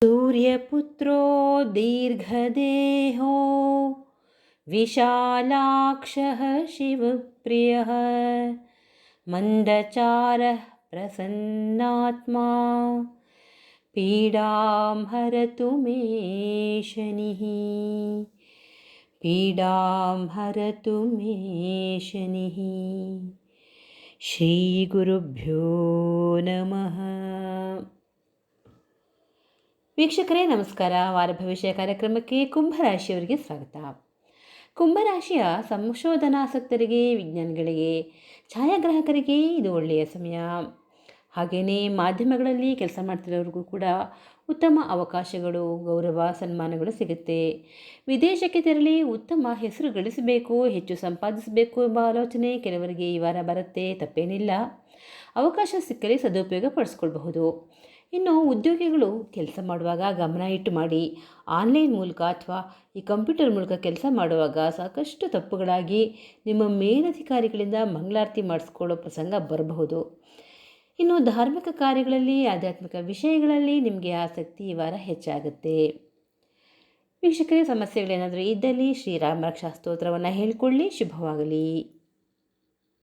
सूर्यपुत्रो दीर्घदेहो विशालाक्षः शिवप्रियः मन्दचारः प्रसन्नात्मा पीडां हरतु मे शनिः पीडां हरतु मे शनिः। ಶ್ರೀಗುರುಭ್ಯೋ ನಮಃ. ವೀಕ್ಷಕರೇ ನಮಸ್ಕಾರ. ವಾರ ಭವಿಷ್ಯ ಕಾರ್ಯಕ್ರಮಕ್ಕೆ ಕುಂಭರಾಶಿಯವರಿಗೆ ಸ್ವಾಗತ. ಕುಂಭರಾಶಿಯ ಸಂಶೋಧನಾಸಕ್ತರಿಗೆ, ವಿಜ್ಞಾನಿಗಳಿಗೆ, ಛಾಯಾಗ್ರಾಹಕರಿಗೆ ಇದು ಒಳ್ಳೆಯ ಸಮಯ. ಹಾಗೆಯೇ ಮಾಧ್ಯಮಗಳಲ್ಲಿ ಕೆಲಸ ಮಾಡ್ತಿರೋರಿಗೂ ಕೂಡ ಉತ್ತಮ ಅವಕಾಶಗಳು, ಗೌರವ, ಸನ್ಮಾನಗಳು ಸಿಗುತ್ತೆ. ವಿದೇಶಕ್ಕೆ ತೆರಳಿ ಉತ್ತಮ ಹೆಸರು ಗಳಿಸಬೇಕು, ಹೆಚ್ಚು ಸಂಪಾದಿಸಬೇಕು ಎಂಬ ಆಲೋಚನೆ ಕೆಲವರಿಗೆ ಈ ವಾರ ಬರುತ್ತೆ, ತಪ್ಪೇನಿಲ್ಲ. ಅವಕಾಶ ಸಿಕ್ಕರೆ ಸದುಪಯೋಗ ಪಡಿಸ್ಕೊಳ್ಬಹುದು. ಇನ್ನು ಉದ್ಯೋಗಿಗಳು ಕೆಲಸ ಮಾಡುವಾಗ ಗಮನ ಇಟ್ಟು ಮಾಡಿ. ಆನ್ಲೈನ್ ಮೂಲಕ ಅಥವಾ ಈ ಕಂಪ್ಯೂಟರ್ ಮೂಲಕ ಕೆಲಸ ಮಾಡುವಾಗ ಸಾಕಷ್ಟು ತಪ್ಪುಗಳಾಗಿ ನಿಮ್ಮ ಮೇಲಧಿಕಾರಿಗಳಿಂದ ಮಂಗಳಾರತಿ ಮಾಡಿಸ್ಕೊಳ್ಳೋ ಪ್ರಸಂಗ ಬರಬಹುದು. ಇನ್ನು ಧಾರ್ಮಿಕ ಕಾರ್ಯಗಳಲ್ಲಿ, ಆಧ್ಯಾತ್ಮಿಕ ವಿಷಯಗಳಲ್ಲಿ ನಿಮಗೆ ಆಸಕ್ತಿ ಈ ವಾರ ಹೆಚ್ಚಾಗುತ್ತೆ. ವೀಕ್ಷಕರೇ, ಸಮಸ್ಯೆಗಳೇನಾದರೂ ಇದ್ದಲ್ಲಿ ಶ್ರೀರಾಮ ರಕ್ಷಾ ಸ್ತೋತ್ರವನ್ನು ಹೇಳಿಕೊಳ್ಳಿ. ಶುಭವಾಗಲಿ.